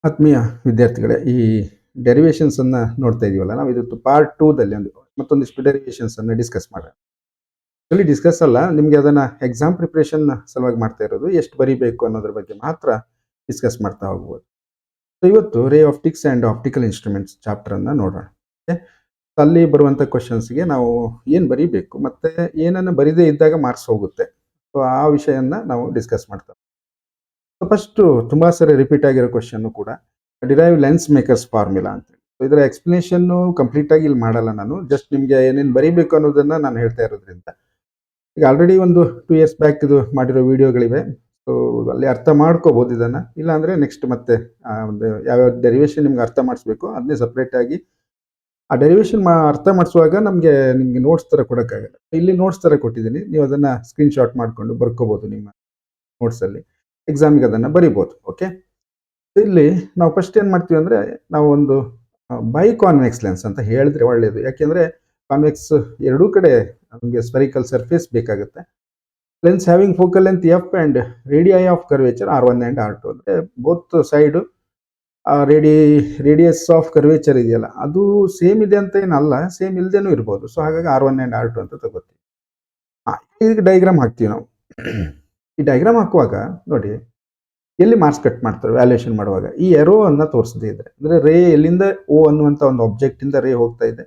ಆತ್ಮೀಯ ವಿದ್ಯಾರ್ಥಿಗಳೇ, ಈ ಡೆರಿವೇಷನ್ಸ್ ಅನ್ನ ನೋಡ್ತಾ ಇದೀವಲ್ಲ, ನಾವು ಇದು ಪಾರ್ಟ್ 2 ದಲ್ಲಿ ಮತ್ತೊಂದಿಷ್ಟು ಡೆರಿವೇಷನ್ಸ್ ಅನ್ನ ಡಿಸ್ಕಸ್ ಮಾಡೋಣ. ಅಲ್ಲಿ ಡಿಸ್ಕಸ್ ಅಲ್ಲ, ನಿಮ್ಗೆ ಅದನ್ನ ಎಕ್ಸಾಮ್ ಪ್ರಿಪರೇಷನ್ ಸಲುವಾಗಿ ಮಾಡ್ತಾ ಇರೋದು. ಎಷ್ಟು ಬರಿಬೇಕು ಅನ್ನೋದ್ರ ಬಗ್ಗೆ ಮಾತ್ರ ಡಿಸ್ಕಸ್ ಮಾಡ್ತಾ ಹೋಗ್ಬೋದು. ಸೊ ಇವತ್ತು ರೇ optics and optical instruments chapter ಅನ್ನ ನೋಡೋಣ. ಅಲ್ಲಿ ಬರುವಂತ ಕ್ವಶನ್ಸ್ಗೆ ನಾವು ಏನ್ ಬರಿಬೇಕು ಮತ್ತೆ ಏನನ್ನ ಬರಿದೇ ಇದ್ದಾಗ ಮಾರ್ಕ್ಸ್ ಹೋಗುತ್ತೆ, ಸೊ ಆ ವಿಷಯನ ನಾವು ಡಿಸ್ಕಸ್ ಮಾಡ್ತಾ. ಫಸ್ಟ್ ತುಂಬಾ ಸರಿ ರಿಪೀಟ್ ಆಗಿರೋ ಕ್ವಶನ್ ಕೂಡ ಡಿರೈವ್ ಲೆನ್ಸ್ ಮೇಕರ್ಸ್ ಫಾರ್ಮುಲಾ ಅಂತ. ಇದರ ಎಕ್ಸ್ಪ್ಲನೇಷನ್ ಕಂಪ್ಲೀಟ್ ಆಗಿ ಇಲ್ಲಿ ಮಾಡಲ್ಲ, ನಾನು ಜಸ್ಟ್ ನಿಮ್ಗೆ ಏನೇನು ಬರೀಬೇಕು ಅನ್ನೋದನ್ನ ನಾನು ಹೇಳ್ತಾ ಇರೋದ್ರಿಂದ. ಈಗ ಆಲ್ರೆಡಿ ಒಂದು 2 years ಬ್ಯಾಕ್ ಇದು ಮಾಡಿರೋ ವಿಡಿಯೋಗಳಿವೆ, ಸೊ ಅಲ್ಲಿ ಅರ್ಥ ಮಾಡ್ಕೋಬಹುದು ಇದನ್ನ. ಇಲ್ಲ ಅಂದ್ರೆ ನೆಕ್ಸ್ಟ್ ಮತ್ತೆ ಒಂದು ಯಾವ್ಯಾವ ಡೆರಿವೇಶನ್ ನಿಮ್ಗೆ ಅರ್ಥ ಮಾಡಿಸ್ಬೇಕು ಅದನ್ನೇ ಸಪ್ರೇಟ್ ಆಗಿ ಆ ಡೆರಿವೇಶನ್ ಅರ್ಥ ಮಾಡಿಸುವಾಗ ನಿಮ್ಗೆ ನೋಟ್ಸ್ ತರ ಕೊಡೋಕ್ಕಾಗಲ್ಲ. ಇಲ್ಲಿ ನೋಟ್ಸ್ ತರ ಕೊಟ್ಟಿದ್ದೀನಿ, ನೀವು ಅದನ್ನ ಸ್ಕ್ರೀನ್ ಶಾಟ್ ಮಾಡ್ಕೊಂಡು ಬರ್ಕೋಬಹುದು ನಿಮ್ಮ ನೋಟ್ಸ್ ಅಲ್ಲಿ. ಎಕ್ಸಾಮ್ಗೆ ಅದನ್ನ ಬರಿಬಹುದು. ಓಕೆ, ಇಲ್ಲಿ ನಾವು ಫಸ್ಟ್ ಏನ್ ಮಾಡ್ತೀವಿ ಅಂದ್ರೆ, ನಾವು ಒಂದು ಬೈ ಕಾನ್ವೆಕ್ಸ್ ಲೆನ್ಸ್ ಅಂತ ಹೇಳಿದ್ರೆ ಒಳ್ಳೇದು. ಯಾಕೆಂದ್ರೆ ಕಾನ್ವೆಕ್ಸ್ ಎರಡೂ ಕಡೆ ನಮಗೆ ಸ್ಪೆರಿಕಲ್ ಸರ್ಫೇಸ್ ಬೇಕಾಗುತ್ತೆ. Lens having focal length F and radii of curvature R1 and R2 ಅಂದ್ರೆ both side radius of curvature ಇದೆಯಲ್ಲ, ಅದು ಸೇಮ್ ಇದೆ ಅಂತ ಏನಲ್ಲ, ಸೇಮ್ ಇಲ್ದೇನೂ ಇರ್ಬೋದು. ಸೊ ಹಾಗಾಗಿ R1 ಅಂಡ್ R2 ಅಂತ ತಗೋತೀವಿ. ಈಗ ಡಯಾಗ್ರಾಮ್ ಹಾಕ್ತೀವಿ ನಾವು. ಈ ಡಯಾಗ್ರಾಮ್ ಹಾಕುವಾಗ ನೋಡಿ, ಎಲ್ಲಿ ಮಾರ್ಕ್ಸ್ ಕಟ್ ಮಾಡ್ತಾರೆ ವ್ಯಾಲ್ಯೂಯೇಷನ್ ಮಾಡುವಾಗ, ಈ ಎರೋ ಅನ್ನ ತೋರಿಸದೇ ಇದ್ರೆ, ಅಂದ್ರೆ ರೇ ಎಲ್ಲಿಂದ ಓ ಅನ್ನುವಂತ ಒಂದು ಆಬ್ಜೆಕ್ಟ್ ಇಂದ ರೇ ಹೋಗ್ತಾ ಇದೆ.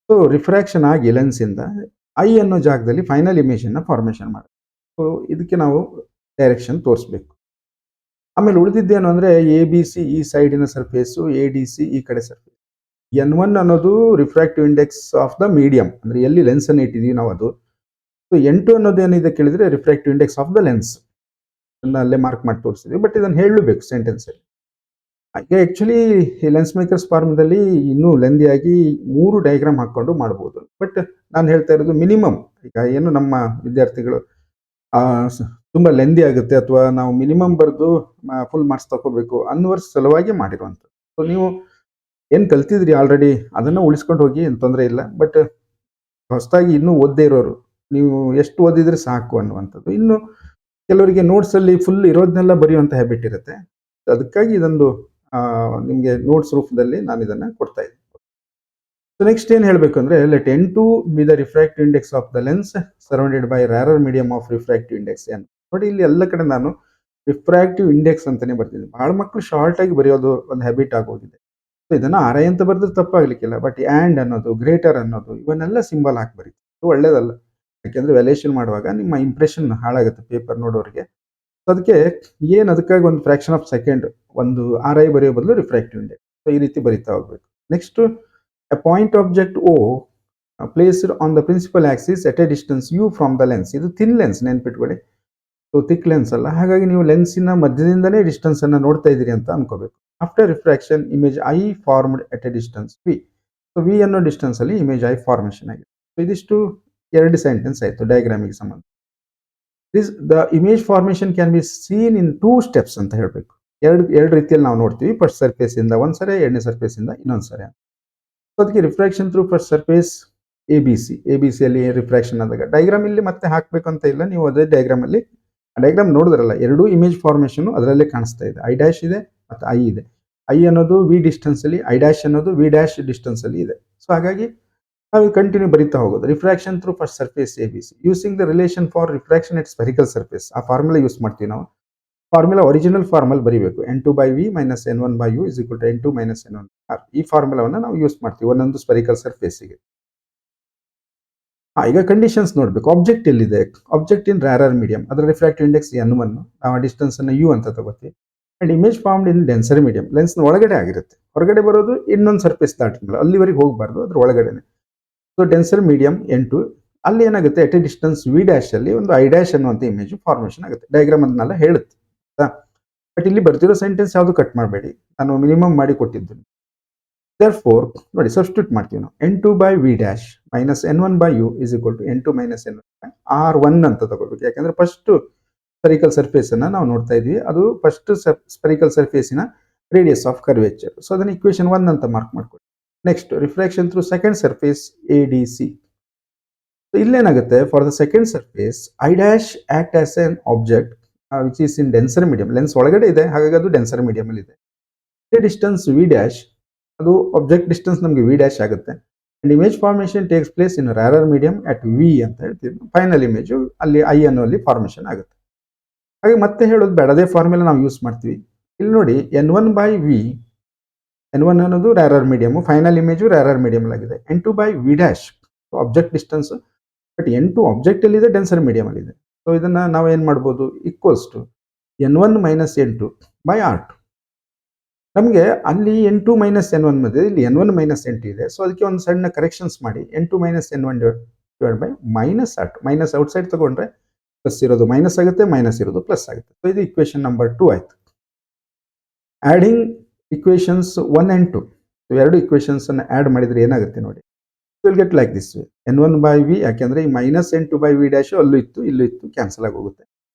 ಸೊ ರಿಫ್ರಾಕ್ಷನ್ ಆಗಿ ಲೆನ್ಸ್ ಇಂದ ಐ ಅನ್ನೋ ಜಾಗದಲ್ಲಿ ಫೈನಲ್ ಇಮೇಜ್ ಅನ್ನ ಫಾರ್ಮೇಶನ್ ಮಾಡುತ್ತೆ. ಸೊ ಇದಕ್ಕೆ ನಾವು ಡೈರೆಕ್ಷನ್ ತೋರಿಸ್ಬೇಕು. ಆಮೇಲೆ ಉಳಿದಿದ್ದೇನು ಅಂದ್ರೆ ABC ಈ ಸೈಡಿನ ಸರ್ಫೇಸು, ADC ಈ ಕಡೆ ಸರ್ಫೇಸ್. N1 ಅನ್ನೋದು refractive index of the medium, ಅಂದ್ರೆ ಎಲ್ಲಿ ಲೆನ್ಸ್ ಅನ್ನು ಇಟ್ಟಿದೀವಿ ನಾವು ಅದು. ಸೊ N2 ಅನ್ನೋದು ಏನಿದೆ ಕೇಳಿದ್ರೆ refractive index of the lens. ಅಲ್ಲೇ ಮಾರ್ಕ್ ಮಾಡಿ ತೋರಿಸಿದ್ವಿ, ಬಟ್ ಇದನ್ನು ಹೇಳಬೇಕು ಸೆಂಟೆನ್ಸ್ ಅಲ್ಲಿ. ಈಗ ಆಕ್ಚುಲಿ ಲೆನ್ಸ್ ಮೇಕರ್ಸ್ ಫಾರ್ಮದಲ್ಲಿ ಇನ್ನೂ ಲೆಂದಿಯಾಗಿ 3 ಡಯಾಗ್ರಾಮ್ ಹಾಕೊಂಡು ಮಾಡಬಹುದು, ಬಟ್ ನಾನು ಹೇಳ್ತಾ ಇರೋದು ಮಿನಿಮಮ್. ಈಗ ಏನು ನಮ್ಮ ವಿದ್ಯಾರ್ಥಿಗಳು ತುಂಬಾ ಲೆಂದಿ ಆಗುತ್ತೆ ಅಥವಾ ನಾವು ಮಿನಿಮಮ್ ಬರೆದು ಫುಲ್ ಮಾರ್ಕ್ಸ್ ತಗೋಬೇಕು ಅನ್ನುವ ಸಲುವಾಗಿ ಮಾಡಿರುವಂಥದ್ದು. ಸೊ ನೀವು ಏನ್ ಕಲ್ತಿದ್ರಿ ಆಲ್ರೆಡಿ ಅದನ್ನ ಉಳಿಸ್ಕೊಂಡು ಹೋಗಿ, ಏನು ತೊಂದರೆ ಇಲ್ಲ. ಬಟ್ ಹೊಸದಾಗಿ ಇನ್ನೂ ಓದದೇ ಇರೋರು, ನೀವು ಎಷ್ಟು ಓದಿದ್ರೆ ಸಾಕು ಅನ್ನುವಂಥದ್ದು. ಇನ್ನು ಕೆಲವರಿಗೆ ನೋಟ್ಸ್ ಅಲ್ಲಿ ಫುಲ್ ಇರೋದನ್ನೆಲ್ಲ ಬರೆಯುವಂತ ಹ್ಯಾಬಿಟ್ ಇರುತ್ತೆ. ಅದಕ್ಕಾಗಿ ಇದೊಂದು ನಿಮಗೆ ನೋಟ್ಸ್ ರೂಪದಲ್ಲಿ ನಾನು ಇದನ್ನ ಕೊಡ್ತಾ ಇದ್ದೀನಿ. ಸೊ ನೆಕ್ಸ್ಟ್ ಏನ್ ಹೇಳಬೇಕು ಅಂದ್ರೆ, let N2 be the refractive index of the lens surrounded by rarer medium of refractive index N. ನೋಡಿ, ಇಲ್ಲಿ ಎಲ್ಲ ಕಡೆ ನಾನು ರಿಫ್ರಾಕ್ಟಿವ್ ಇಂಡೆಕ್ಸ್ ಅಂತಾನೆ ಬರ್ತೀನಿ. ಬಹಳ ಮಕ್ಕಳು ಶಾರ್ಟ್ ಆಗಿ ಬರೆಯೋದು ಒಂದು ಹ್ಯಾಬಿಟ್ ಆಗೋಗಿದೆ. ಸೊ ಇದನ್ನ RI ಅಂತ ಬರೆದ್ರೆ ತಪ್ಪಾಗ್ಲಿಕ್ಕಿಲ್ಲ, ಬಟ್ ಆ್ಯಂಡ್ ಅನ್ನೋದು, ಗ್ರೇಟರ್ ಅನ್ನೋದು, ಇವನ್ನೆಲ್ಲ ಸಿಂಬಲ್ ಹಾಕಿ ಬರೀ, ಇದು ಒಳ್ಳೇದಲ್ಲ. ಯಾಕೆಂದ್ರೆ ವ್ಯಾಲ್ಯೂಯೇಷನ್ ಮಾಡುವಾಗ ನಿಮ್ಮ ಇಂಪ್ರೆಷನ್ ಹಾಳಾಗುತ್ತೆ ಪೇಪರ್ ನೋಡೋರಿಗೆ. ಅದಕ್ಕೆ ಅದಕ್ಕಾಗಿ ಒಂದು ಫ್ರಾಕ್ಷನ್ ಆಫ್ ಸೆಕೆಂಡ್ ಒಂದು RI ಬರೆಯೋ ಬದಲು ರಿಫ್ರಾಕ್ಟಿವ್ ಇಂಡೆಕ್ಸ್, ಸೊ ಈ ರೀತಿ ಬರಿತಾ ಹೋಗ್ಬೇಕು. Next, a point object O placed on the principal axis at a distance u from the lens. ಇದು ಥಿನ್ ಲೆನ್ಸ್ ನೆನ್ಪಿಟ್ಕೊಳ್ಳಿ, ಸೊ ಥಿಕ್ ಲೆನ್ಸ್ ಅಲ್ಲ. ಹಾಗಾಗಿ ನೀವು ಲೆನ್ಸಿನ ಮಧ್ಯದಿಂದನೇ ಡಿಸ್ಟೆನ್ಸ್ ಅನ್ನ ನೋಡ್ತಾ ಇದ್ದೀರಿ ಅಂತ ಅನ್ಕೋಬೇಕು. After refraction image I formed at a distance V. So V ಅನ್ನೋ ಡಿಸ್ಟೆನ್ಸ್ ಅಲ್ಲಿ ಇಮೇಜ್ ಐ ಫಾರ್ಮೇಶನ್ ಆಗಿದೆ. ಸೊ ಇದಿಷ್ಟು 2 ಸೆಂಟೆನ್ಸ್ ಆಯ್ತು ಡಯಾಗ್ರಾಮಿಗೆ ಸಂಬಂಧ. The image formation can be seen in 2 steps ಅಂತ ಹೇಳಬೇಕು. ಎರಡು ರೀತಿಯಲ್ಲಿ ನಾವು ನೋಡ್ತೀವಿ. ಫಸ್ಟ್ ಸರ್ಫೇಸ್ ಇಂದ ಒಂದ್ಸರಿ, ಎರಡನೇ ಸರ್ಫೇಸ್ ಇಂದ ಇನ್ನೊಂದ್ಸರಿ. ಅದಕ್ಕೆ refraction through first surface ABC ಅಲ್ಲಿ ರಿಫ್ರಾಕ್ಷನ್ ಆದಾಗ ಡಯಾಗ್ರಾಮ್ ಇಲ್ಲಿ ಮತ್ತೆ ಹಾಕ್ಬೇಕು ಅಂತ ಇಲ್ಲ, ನೀವು ಅದೇ ಡಯಾಗ್ರಾಮ್ ಅಲ್ಲಿ ಡಯಾಗ್ರಾಮ್ ನೋಡಿದ್ರಲ್ಲ, ಎರಡೂ ಇಮೇಜ್ ಫಾರ್ಮೇಶನ್ ಅದರಲ್ಲೇ ಕಾಣಿಸ್ತಾ ಇದೆ. I' ಇದೆ ಮತ್ತು I ಇದೆ. I ಅನ್ನೋದು V ಡಿಸ್ಟೆನ್ಸ್ ಅಲ್ಲಿ, I' ಅನ್ನೋದು V' ಡಿಸ್ಟೆನ್ಸ್ ಅಲ್ಲಿ ಇದೆ. ಸೊ ಹಾಗಾಗಿ ನಾವು ಕಂಟಿನ್ಯೂ ಬರೀತಾ ಹೋಗೋದು. Refraction through first surface ABC using the relation for refraction at spherical surface. ಆ ಫಾರ್ಮುಲಾ ಯೂಸ್ ಮಾಡ್ತೀವಿ ನಾವು. ಫಾರ್ಮುಲಾ ಒರಿಜಿನಲ್ ಫಾರ್ಮಲ್ ಬರೀಬೇಕು. N2/V - N1/U = N2 - N1/R. ಈ ಫಾರ್ಮುಲಾವನ್ನು ನಾವು ಯೂಸ್ ಮಾಡ್ತೀವಿ ಒಂದೊಂದು ಸ್ಪೆರಿಕಲ್ ಸರ್ಫೇಸಿಗೆ. ಈಗ ಕಂಡೀಷನ್ಸ್ ನೋಡ್ಬೇಕು. ಆಬ್ಜೆಕ್ಟ್ ಎಲ್ಲಿದೆ? ಆಬ್ಜೆಕ್ಟ್ ಇನ್ ರಾರರ್ ಮೀಡಿಯಂ, ಅದರ ರಿಫ್ರಾಕ್ಟಿವ್ ಇಂಡೆಕ್ಸ್ N1, ನಾವು ಡಿಸ್ಟೆನ್ಸ್ ಅನ್ನು U ಅಂತ ತಗೋತೀವಿ. And image formed in denser medium, lens ಒಳಗಡೆ ಆಗಿರುತ್ತೆ. ಹೊರಗಡೆ ಬರೋದು ಇನ್ನೊಂದು ಸರ್ಫೇಸ್ ದಾಟಿದ್ಮೇಲೆ, ಅಲ್ಲಿವರೆಗೆ ಹೋಗಬಾರ್ದು, ಅದ್ರ ಒಳಗಡೆನೆ. ಸೊ ಡೆನ್ಸರ್ ಮೀಡಿಯಂ N2 ಅಲ್ಲಿ ಏನಾಗುತ್ತೆ, ಎಟ್ ಎ ಡಿಸ್ಟೆನ್ಸ್ V' ಅಲ್ಲಿ ಒಂದು I' ಅನ್ನುವಂಥ ಇಮೇಜ್ ಫಾರ್ಮೇಶನ್ ಆಗುತ್ತೆ. ಡಯಾಗ್ರಾಮ್ ಅದನ್ನೆಲ್ಲ ಹೇಳುತ್ತೆ. ಬಟ್ ಇಲ್ಲಿ ಬರ್ತಿರೋ ಸೆಂಟೆನ್ಸ್ ಯಾವುದು ಕಟ್ ಮಾಡಬೇಡಿ, ನಾನು ಮಿನಿಮಮ್ ಮಾಡಿ ಕೊಟ್ಟಿದ್ದು. Therefore ನೋಡಿ, ಸಬ್ಸ್ಟಿಟ್ಯೂಟ್ ಮಾಡ್ತೀವಿ ನಾವು. N2/V' - N1/U = N2 - N1/R1 ಅಂತ ತಗೋಬೇಕು. ಯಾಕಂದ್ರೆ ಫಸ್ಟ್ ಸ್ಪೆರಿಕಲ್ ಸರ್ಫೇಸ್ ಅನ್ನ ನಾವು ನೋಡ್ತಾ ಇದ್ವಿ, ಅದು ಫಸ್ಟ್ ಸ್ಪೆರಿಕಲ್ ಸರ್ಫೇಸಿನ ರೇಡಿಯಸ್ ಆಫ್ ಕರ್ವೇಚರ್. ಸೊ ಅದನ್ನ ಇಕ್ವೇಶನ್ 1 ಅಂತ ಮಾರ್ಕ್ ಮಾಡ್ಕೊಳ್ಳಿ. Next, refraction through second surface ADC. ಇಲ್ಲೇನಾಗುತ್ತೆ, for the second surface I' act as an object which is in denser medium. Lens ಒಳಗಡೆ ಇದೆ, ಹಾಗಾಗಿ ಅದು ಡೆನ್ಸರ್ ಮೀಡಿಯಂ ಅಲ್ಲಿ ಇದೆ. ಡಿಸ್ಟೆನ್ಸ್ ವಿ ಡ್ಯಾಶ್, ಅದು ಆಬ್ಜೆಕ್ಟ್ ಡಿಸ್ಟೆನ್ಸ್ ನಮಗೆ ವಿ ಡ್ಯಾಶ್ ಆಗುತ್ತೆ. And image formation takes place in rarer medium at V ಅಂತ ಹೇಳ್ತೀವಿ. ಫೈನಲ್ ಇಮೇಜು ಅಲ್ಲಿ ಐ ಅನ್ನೋಲ್ಲಿ ಫಾರ್ಮೇಷನ್ ಆಗುತ್ತೆ. ಹಾಗೆ ಮತ್ತೆ ಹೇಳೋದು ಬೇಡ, ಅದೇ ಫಾರ್ಮುಲಾ ನಾವು ಯೂಸ್ ಮಾಡ್ತೀವಿ. ಇಲ್ಲಿ ನೋಡಿ N1 ಬೈ ವಿ, N1 ಅನ್ನೋದು rarer medium, final image rarer medium ಆಗಿದೆ. N2 by v dash object distance, but N2 object ಅಲ್ಲಿದೆ, ಡೆನ್ಸರ್ ಮೀಡಿಯಂ ಅಲ್ಲಿದೆ. ಸೊ ಇದನ್ನ ನಾವು ಏನ್ ಮಾಡ್ಬೋದು, equals to N1 minus N2 by R2. ನಮಗೆ ಅಲ್ಲಿ N2 ಮೈನಸ್ N1 ಮಧ್ಯೆ ಇಲ್ಲಿ N1 ಮೈನಸ್ N2 ಇದೆ. ಸೊ ಅದಕ್ಕೆ ಒಂದು ಸಣ್ಣ ಕರೆಕ್ಷನ್ಸ್ ಮಾಡಿ N2 minus N1 divide by minus R2. Minus outside ತಗೊಂಡ್ರೆ ಪ್ಲಸ್ ಇರೋದು ಮೈನಸ್ ಆಗುತ್ತೆ, ಮೈನಸ್ ಇರೋದು ಪ್ಲಸ್ ಆಗುತ್ತೆ. ಸೊ ಇದು ಇಕ್ವೇಶನ್ ನಂಬರ್ 2 ಆಯ್ತು. ಆಡಿಂಗ್ ಇಕ್ವೇಶನ್ಸ್ 1 and 2, ಎರಡು ಇಕ್ವೇಶನ್ಸ್ ಅನ್ನು ಆಡ್ ಮಾಡಿದ್ರೆ ಏನಾಗುತ್ತೆ ನೋಡಿ, will get like this way. N1 by v, ಯಾಕೆಂದ್ರೆ ಈ minus N2 by v dash ಅಲ್ಲೂ ಇತ್ತು ಇಲ್ಲೂ ಇತ್ತು, ಕ್ಯಾನ್ಸಲ್ ಆಗಿ ಹೋಗುತ್ತೆ.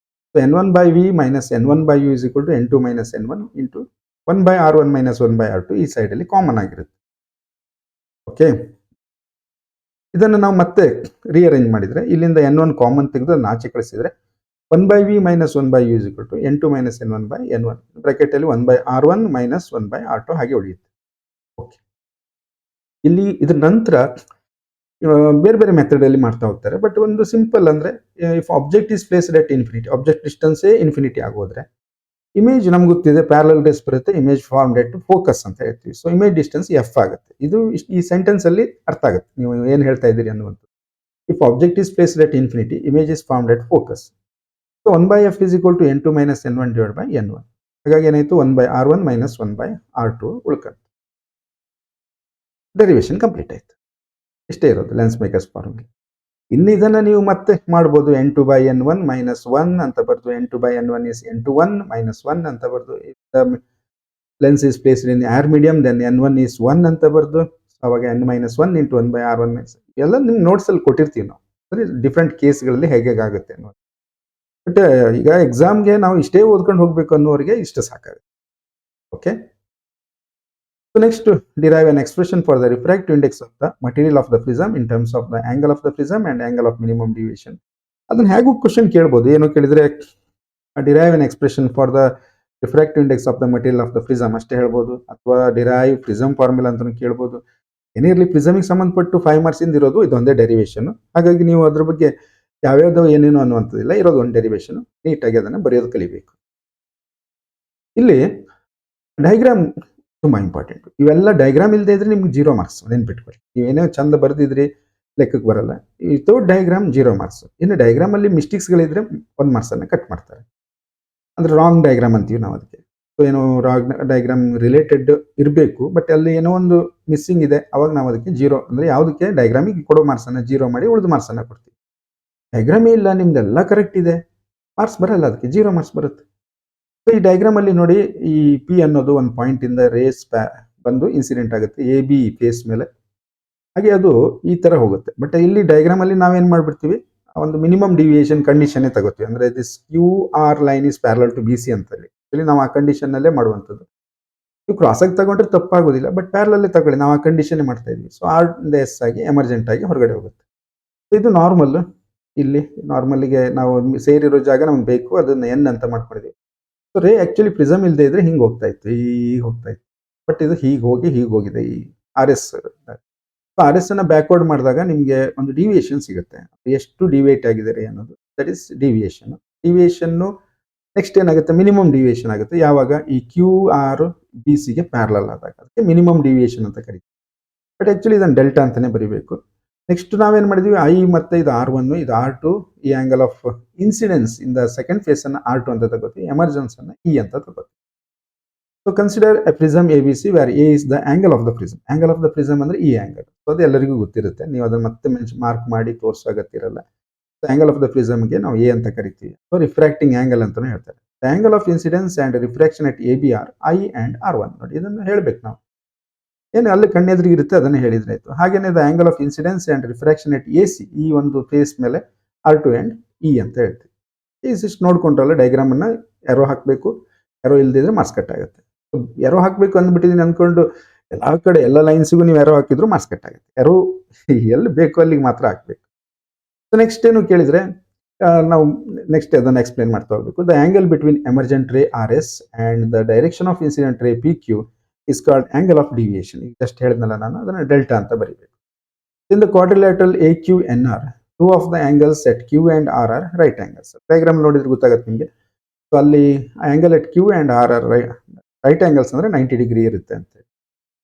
So N1 by v minus N1 by u is equal to N2 minus N1 into 1 by R1 minus 1 by R2 ಈ side ಅಲ್ಲಿ ಕಾಮನ್ ಆಗಿರುತ್ತೆ. ಓಕೆ, ಇದನ್ನು ನಾವು ಮತ್ತೆ ರಿಅರೇಂಜ್ ಮಾಡಿದ್ರೆ ಇಲ್ಲಿಂದ N1 ಕಾಮನ್ ತೆಗೆದು ಅದನ್ನ ಆಚೆ ಕಳಿಸಿದ್ರೆ 1 by v minus 1 by u is equal to N2 minus N1 by N1 bracket ಅಲ್ಲಿ 1 by R1 minus 1 by R2 ಹಾಗೆ ಉಳಿಯುತ್ತೆ. ಓಕೆ, ಇಲ್ಲಿ ಇದ್ರ ನಂತರ ಬೇರೆ ಬೇರೆ ಮೆಥಡ್ ಅಲ್ಲಿ ಮಾಡ್ತಾ ಹೋಗ್ತಾರೆ. ಬಟ್ ಒಂದು ಸಿಂಪಲ್ ಅಂದ್ರೆ, if object is placed at infinity, object distance infinity ಆಗೋದ್ರೆ ಇಮೇಜ್ ನಮ್ಗೆ ಗೊತ್ತಿದೆ ಪ್ಯಾರಲಲ್ ರೇಸ್ ಬರುತ್ತೆ, ಇಮೇಜ್ ಫಾರ್ಮ್ಡ್ ಎಟ್ ಫೋಕಸ್ ಅಂತ ಹೇಳ್ತೀವಿ. ಸೊ ಇಮೇಜ್ ಡಿಸ್ಟೆನ್ಸ್ ಎಫ್ ಆಗುತ್ತೆ. ಇದು ಈ ಸೆಂಟೆನ್ಸ್ ಅಲ್ಲಿ ಅರ್ಥ ಆಗುತ್ತೆ ನೀವು ಏನ್ ಹೇಳ್ತಾ ಇದ್ದೀರಿ ಅನ್ನುವಂಥದ್ದು. If object is placed at infinity, image is formed at focus. So 1 by F is equal to N2 minus N1 divide by N1. ಹಾಗಾಗಿ ಏನಾಯ್ತು, 1 by R1 minus 1 by R2 ಉಳ್ಕಂತು. ಡೆರಿವೇಶನ್ ಕಂಪ್ಲೀಟ್ ಆಯ್ತು. ಇಷ್ಟೇ ಇರೋದು ಲೆನ್ಸ್ ಮೇಕರ್ಸ್ ಫಾರ್ಮುಲಾ. ಇನ್ನು ಇದನ್ನ ನೀವು ಮತ್ತೆ ಮಾಡ್ಬೋದು, N2 ಬೈ N1 ಮೈನಸ್ 1 ಅಂತ ಬರ್ದು N2 by N1 is N2 minus 1 ಅಂತ ಬರ್ದು, lens is placed in air medium then N1 is 1 ಅಂತ ಬರ್ದು, ಅವಾಗ N minus 1 into 1 by R1 minus ಎಲ್ಲ ನಿಮ್ ನೋಟ್ಸ್ ಅಲ್ಲಿ ಕೊಟ್ಟಿರ್ತೀವಿ ನಾವು, ಅಂದ್ರೆ ಡಿಫ್ರೆಂಟ್ ಕೇಸ್ಗಳಲ್ಲಿ ಹೇಗೆ ಆಗುತ್ತೆ ಅನ್ನೋದು. ಬಟ್ ಈಗ ಎಕ್ಸಾಮ್ಗೆ ನಾವು ಇಷ್ಟೇ ಓದ್ಕೊಂಡು ಹೋಗ್ಬೇಕು ಅನ್ನೋರಿಗೆ ಇಷ್ಟ ಸಾಕಾಗುತ್ತೆ. Okay, so next derive an expression for the refractive index of the material of the prism in terms of the angle of the prism and angle of minimum deviation. ಅದನ್ನ ಹೇಗೂ ಕ್ವಶನ್ ಕೇಳ್ಬೋದು, ಏನು ಕೇಳಿದ್ರೆ derive an expression for the refractive index of the material of the prism ಅಷ್ಟೇ ಹೇಳ್ಬೋದು, ಅಥವಾ derive prism formula ಅಂತಾನು ಕೇಳ್ಬೋದು. ಏನಿರಲಿ ಪ್ರಿಸಮಿಗೆ ಸಂಬಂಧಪಟ್ಟು 5 ಮಾರ್ಕ್ಸ್ ಇಂದ ಇರೋದು ಇದೊಂದೇ ಡೆರಿವೇಶನ್. ಹಾಗಾಗಿ ನೀವು ಅದ್ರ ಬಗ್ಗೆ ಯಾವ್ಯಾವ್ದು ಏನೇನು ಅನ್ನುವಂಥದ್ದಿಲ್ಲ, ಇರೋದು ಒಂದು ಡೆರಿವೇಶನ್. ನೀಟಾಗಿ ಅದನ್ನು ಬರೆಯೋದು ಕಲಿಬೇಕು. ಇಲ್ಲಿ ಡಯಾಗ್ರಾಮ್ ತುಂಬಾ ಇಂಪಾರ್ಟೆಂಟ್. ಇವೆಲ್ಲ ಡಯಾಗ್ರಾಮ್ ಇಲ್ಲದೆ ಇದ್ರೆ ನಿಮ್ಗೆ 0 ಮಾರ್ಕ್ಸ್, ನೆನ್ಪಿಟ್ಕೊಳ್ಳಿ. ನೀವೇನೋ ಚಂದ ಬರೆದಿದ್ರಿ ಲೆಕ್ಕಕ್ಕೆ ಬರಲ್ಲ. Without diagram 0 marks. ಇನ್ನು ಡಯಾಗ್ರಾಮ್ ಅಲ್ಲಿ ಮಿಸ್ಟೇಕ್ಸ್ಗಳಿದ್ರೆ 1 ಮಾರ್ಕ್ಸ್ ಅನ್ನ ಕಟ್ ಮಾಡ್ತಾರೆ. ಅಂದ್ರೆ ರಾಂಗ್ ಡಯಾಗ್ರಾಮ್ ಅಂತೀವಿ ನಾವು ಅದಕ್ಕೆ. ಸೊ ಏನೋ ರಾಂಗ್ ಡಯಾಗ್ರಾಮ್ ರಿಲೇಟೆಡ್ ಇರಬೇಕು, ಬಟ್ ಅಲ್ಲಿ ಏನೋ ಒಂದು ಮಿಸ್ಸಿಂಗ್ ಇದೆ, ಅವಾಗ ನಾವು ಅದಕ್ಕೆ 0 ಅಂದ್ರೆ ಯಾವುದಕ್ಕೆ ಡಯಾಗ್ರಾಮಿಗೆ ಕೊಡೋ ಮಾರ್ಕ್ಸ್ ಅನ್ನ 0 ಮಾಡಿ ಉಳಿದ ಮಾರ್ಕ್ಸ್ ಅನ್ನ ಕೊಡ್ತೀವಿ. ಡಯಾಗ್ರಾಮೇ ಇಲ್ಲ, ನಿಮ್ದೆಲ್ಲ ಕರೆಕ್ಟ್ ಇದೆ, ಮಾರ್ಕ್ಸ್ ಬರಲ್ಲ, ಅದಕ್ಕೆ 0 ಮಾರ್ಕ್ಸ್ ಬರುತ್ತೆ. ಸೊ ಈ ಡಯಾಗ್ರಾಮ್ ಅಲ್ಲಿ ನೋಡಿ, ಈ ಪಿ ಅನ್ನೋದು ಒಂದು ಪಾಯಿಂಟ್ ಇಂದ ರೇಸ್ ಬಂದು ಇನ್ಸಿಡೆಂಟ್ ಆಗುತ್ತೆ ಎ ಬಿ ಫೇಸ್ ಮೇಲೆ, ಹಾಗೆ ಅದು ಈ ತರ ಹೋಗುತ್ತೆ. ಬಟ್ ಇಲ್ಲಿ ಡಯಾಗ್ರಾಮ್ ಅಲ್ಲಿ ನಾವೇನ್ ಮಾಡ್ಬಿಡ್ತೀವಿ, ಒಂದು ಮಿನಿಮಮ್ ಡಿವಿಯೇಷನ್ ಕಂಡೀಷನ್ ತಗೋತೀವಿ. ಅಂದ್ರೆ this Q R line is parallel to B C ಅಂತ ಹೇಳಿ ನಾವು ಆ ಕಂಡೀಷನ್ ನಲ್ಲೇ ಮಾಡುವಂಥದ್ದು. ನೀವು ಕ್ರಾಸ್ ಆಗಿ ತಗೊಂಡ್ರೆ ತಪ್ಪಾಗೋದಿಲ್ಲ, ಬಟ್ ಪ್ಯಾರಲಲ್ ತಗೊಳ್ಳಿ, ನಾವು ಆ ಕಂಡೀಷನ್ ಮಾಡ್ತಾ ಇದೀವಿ. ಸೊ ಆರ್ ಎಸ್ ಆಗಿ ಎಮರ್ಜೆಂಟ್ ಆಗಿ ಹೊರಗಡೆ ಹೋಗುತ್ತೆ. ಇದು ನಾರ್ಮಲ್. ಇಲ್ಲಿ ನಾರ್ಮಲ್ಗೆ ನಾವು ಸೇರಿರೋ ಜಾಗ ನಮ್ಗೆ ಬೇಕು, ಅದನ್ನ ಎನ್ ಅಂತ ಮಾಡ್ಕೊಂಡಿದೀವಿ. ಸೊ ರೇ ಆಕ್ಚುಲಿ ಪ್ರಿಸಮ್ ಇಲ್ಲದೆ ಇದ್ರೆ ಹಿಂಗೆ ಹೋಗ್ತಾ ಇತ್ತು, ಹೀಗೆ ಹೋಗ್ತಾ ಇತ್ತು. ಬಟ್ ಇದು ಹೀಗೆ ಹೋಗಿದೆ ಈ ಆರ್ ಎಸ್. ಆರ್ ಎಸ್ ಅನ್ನ ಬ್ಯಾಕ್ವರ್ಡ್ ಮಾಡಿದಾಗ ನಿಮಗೆ ಒಂದು ಡಿವಿಯೇಷನ್ ಸಿಗುತ್ತೆ. ಎಷ್ಟು ಡಿವಿಯೇಟ್ ಆಗಿದೆ ರೇ ಅನ್ನೋದು, that is deviation. Deviation next ಏನಾಗುತ್ತೆ, ಮಿನಿಮಮ್ ಡಿವಿಯೇಷನ್ ಆಗುತ್ತೆ ಯಾವಾಗ ಈ ಕ್ಯೂ ಆರ್ ಬಿ ಸಿಗೆ ಪ್ಯಾರಲಲ್ ಆದಾಗ, ಅದಕ್ಕೆ ಮಿನಿಮಮ್ ಡಿವಿಯೇಷನ್ ಅಂತ ಕರೀತೀವಿ. ಬಟ್ ಆಕ್ಚುಲಿ ಇದನ್ನು ಡೆಲ್ಟಾ ಅಂತಾನೆ ಬರೀಬೇಕು. ನೆಕ್ಸ್ಟ್ ನಾವೇನ್ ಮಾಡಿದ್ವಿ, ಐ ಮತ್ತೆ ಇದು R1 ಇದು R2, ಈ angle of incidence in the second face ಅನ್ನ R2 ಅಂತ ತಗೋತೀವಿ, ಎಮರ್ಜೆನ್ಸ್ ಅನ್ನ ಇ ಅಂತ ತಗೋತೀವಿ. So consider a prism ABC where A is the angle of the prism. Angle of the prism ಅಂದ್ರೆ ಈ ಆಂಗಲ್. ಸೊ ಅದು ಎಲ್ಲರಿಗೂ ಗೊತ್ತಿರುತ್ತೆ, ನೀವು ಅದನ್ನ ಮತ್ತೆ ಮಾರ್ಕ್ ಮಾಡಿ ತೋರಿಸೋ ಅಗತ್ಯ ಇರಲ್ಲ. ಆಂಗಲ್ ಆಫ್ ದ ಪ್ರಿಸಮ್ಗೆ ನಾವು ಎ ಅಂತ ಕರಿತೀವಿ. ಸೊ ರಿಫ್ರಾಕ್ಟಿಂಗ್ ಆಂಗಲ್ ಅಂತಾನು ಹೇಳ್ತಾರೆ. The angle of incidence and refraction at ABR I and R1. ನೋಡಿ ಇದನ್ನು ಹೇಳ್ಬೇಕು ನಾವು, ಏನು ಅಲ್ಲಿ ಕಣ್ಣೆದ್ರಿಗೆ ಇರುತ್ತೆ ಅದನ್ನ ಹೇಳಿದ್ರೆ ಆಯ್ತು. ಹಾಗೇನೆ the angle of incidence and refraction at AC, ಈ ಒಂದು ಫೇಸ್ ಮೇಲೆ R2 ಅಂಡ್ ಇ ಅಂತ ಹೇಳ್ತೀವಿ. ಇಷ್ಟು ನೋಡ್ಕೊಂಡ್ರಲ್ಲ ಡಯಾಗ್ರಾಮ್ ಅನ್ನ ಎರೋ ಹಾಕಬೇಕು, ಎರೋ ಇಲ್ದಿದ್ರೆ ಮಾರ್ಕ್ಸ್ ಕಟ್ ಆಗುತ್ತೆ. ಎರೋ ಹಾಕಬೇಕು ಅಂದ್ಬಿಟ್ಟಿದೀನಿ ಅನ್ಕೊಂಡು ಎಲ್ಲಾ ಕಡೆ ಎಲ್ಲ ಲೈನ್ಸ್ಗೂ ನೀವು ಎರೋ ಹಾಕಿದ್ರು ಮಾರ್ಕ್ಸ್ ಕಟ್ ಆಗುತ್ತೆ. ಎರೋ ಎಲ್ಲಿ ಬೇಕು ಅಲ್ಲಿಗೆ ಮಾತ್ರ ಹಾಕ್ಬೇಕು. ಸೊ ನೆಕ್ಸ್ಟ್ ಏನು ಕೇಳಿದ್ರೆ ನಾವು ನೆಕ್ಸ್ಟ್ ಅದನ್ನ ಎಕ್ಸ್ಪ್ಲೇನ್ ಮಾಡ್ತಾ ಹೋಗ್ಬೇಕು. The angle between emergent ray RS and the direction of incident ray PQ is called angle of deviation. ಈಗ ಜಸ್ಟ್ ಹೇಳಿದ್ನಲ್ಲ ನಾನು, ಅದನ್ನ ಡೆಲ್ಟಾ ಅಂತ ಬರೀಬೇಕು. In the quadrilateral AQNR, two of the angles at Q and R are right angles. Diagram ನೋಡಿದ್ರೆ ಗೊತ್ತಾಗುತ್ತೆ ನಿಮಗೆ. So ಅಲ್ಲಿ angle at Q and R are right angles ಅಂದ್ರೆ 90 ಡಿಗ್ರಿ ಇರುತ್ತೆ ಅಂತ.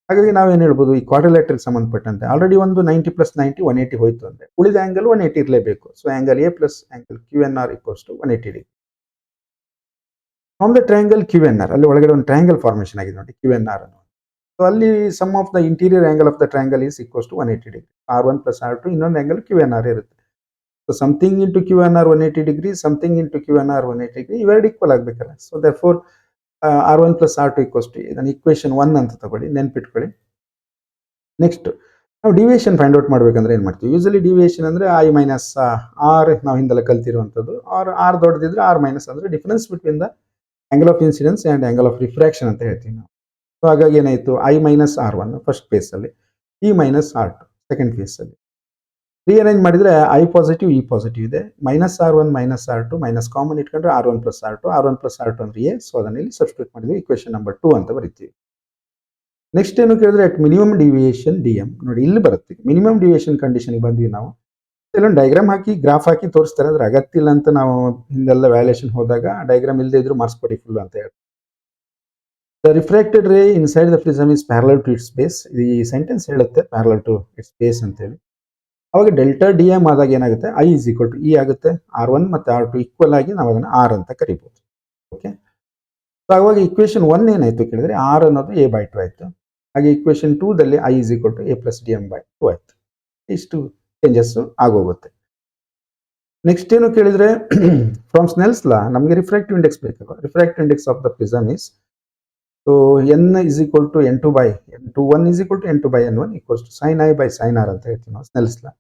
ಹಾಗಾಗಿ ನಾವೇನು ಹೇಳ್ಬೋದು, ಈ ಕ್ವಾಡ್ರಿಲ್ಯಾಟರಲ್ ಸಂಬಂಧಪಟ್ಟಂತೆ ಆಲ್ರೆಡಿ ಒಂದು 90 + 90 180 ಹೋಯ್ತು ಅಂದ್ರೆ ಉಳಿದ ಆಂಗಲ್ 180 ಇರಲೇಬೇಕು. So angle A plus angle QNR equals to 180 degree. From the triangle QNR, ಅಲ್ಲಿ ಒಳಗಡೆ ಒಂದು ಟ್ರಯಾಂಗಲ್ ಫಾರ್ಮೇಷನ್ ಆಗಿದೆ ನೋಡಿ QNR ಅನ್ನೋ. ಸೊ ಅಲ್ಲಿ sum of the interior angle of the triangle is equals to 180 degree. R1 + R2 ಇನ್ನೊಂದು angle QNR ಇರುತ್ತೆ. So something into QNR 180 degree, something into QNR 180 degree, ಇವೆರಡು ಈಕ್ವಲ್ ಆಗಬೇಕಲ್ಲ. So therefore R1 + R2 equals to, ಇದನ್ನು equation 1 ಅಂತ ತಗೊಳ್ಳಿ, ನೆನ್ಪಿಟ್ಕೊಳ್ಳಿ. Next ನಾವು deviation find out ಮಾಡ್ಬೇಕಂದ್ರೆ ಏನು ಮಾಡ್ತೀವಿ? ಯೂಸಲಿ ಡಿವಿಯೇಷನ್ ಅಂದ್ರೆ I ಮೈನಸ್ R, ನಾವು ಹಿಂದೆಲ್ಲ ಕಲ್ತಿರುವಂಥದ್ದು. ಆರ್ ದೊಡ್ಡದಿದ್ರೆ R ಮೈನಸ್ ಅಂದ್ರೆ difference between the angle of incidence and angle of refraction ಅಂತ ಹೇಳ್ತೀವಿ ನಾವು. ಸೊ ಹಾಗಾಗಿ ಏನಾಯಿತು, I ಮೈನಸ್ R1 ಫಸ್ಟ್ ಫೇಸಲ್ಲಿ, E ಮೈನಸ್ R2 ಸೆಕೆಂಡ್ ಫೇಸಲ್ಲಿ. ರಿಅರೇಂಜ್ ಮಾಡಿದರೆ I ಪಾಸಿಟಿವ್ E ಪಾಸಿಟಿವ್ ಇದೆ, -R1 -R2 ಮೈನಸ್ ಕಾಮನ್ ಇಟ್ಕೊಂಡ್ರೆ R1 + R2, R1 + R2 ಅಂದ್ರೆ A. ಸೊ ಅದನ್ನ ಇಲ್ಲಿ ಸಬ್ಸ್ಟಿಟ್ಯೂಟ್ ಮಾಡಿದ್ವಿ, ಇಕ್ವೇಷನ್ ನಂಬರ್ 2 ಅಂತ ಬರಿತೀವಿ. ನೆಕ್ಸ್ಟ್ ಏನು ಕೇಳಿದ್ರೆ ಅಟ್ ಮಿನಿಮಮ್ ಡಿವಿಯೇಷನ್ DM, ನೋಡಿ ಇಲ್ಲಿ ಬರುತ್ತೆ ಮಿನಿಮಮ್ ಡಿವಿಯೇಷನ್ ಕಂಡೀಷನ್ಗೆ ಬಂದ್ವಿ ನಾವು. ಇಲ್ಲೊಂದು ಡಯಾಗ್ರಾಮ್ ಹಾಕಿ ಗ್ರಾಫ್ ಹಾಕಿ ತೋರಿಸ್ತಾರೆ, ಅದ್ರ ಅಗತ್ಯ ಇಲ್ಲ ಅಂತ ನಾವು ಹಿಂದೆಲ್ಲ ವ್ಯಾಲ್ಯೂಯೇಷನ್ ಹೋದಾಗ ಡಯಾಗ್ರಾಮ್ ಇಲ್ಲದೆ ಇದ್ರು ಮಾರ್ಕ್ಸ್ ಕೊಡಿ ಫುಲ್ ಅಂತ ಹೇಳಿ. The refracted ray inside the prism is parallel to its base. ಈ ಸೆಂಟೆನ್ಸ್ ಹೇಳುತ್ತೆ ಪ್ಯಾರಲಲ್ ಟು ಇಟ್ಸ್ ಬೇಸ್ ಅಂತೇಳಿ. ಅವಾಗ ಡೆಲ್ಟಾ DM ಆದಾಗ ಏನಾಗುತ್ತೆ, I = E ಆಗುತ್ತೆ. R1 ಮತ್ತು R2 ಈಕ್ವಲ್ ಆಗಿ ನಾವು ಅದನ್ನು R ಅಂತ ಕರಿಬಹುದು. ಓಕೆ, ಸೊ ಅವಾಗ ಇಕ್ವೇಷನ್ 1 ಏನಾಯ್ತು ಕೇಳಿದ್ರೆ R ಅನ್ನೋದು A/2 ಆಯ್ತು. ಹಾಗೆ ಇಕ್ವೇಷನ್ 2 ದಲ್ಲಿ I = A + DM/2 ಆಯ್ತು. ಇಷ್ಟು ಚೇಂಜಸ್ ಆಗೋಗುತ್ತೆ. ನೆಕ್ಸ್ಟ್ ಏನು ಕೇಳಿದ್ರೆ ಫ್ರಮ್ ಸ್ನೆಲ್ಸ್ ಲಾ ನಮಗೆ ರಿಫ್ರಾಕ್ಟಿವ್ ಇಂಡೆಕ್ಸ್ ಬೇಕಲ್ಲ. Refractive index of the prism is, so N = N2/N21 = N2/N1 = sin I/sin R ಅಂತ ಹೇಳ್ತೀವಿ ನಾವು ಸ್ನೆಲ್ಸ್ ಲಾ.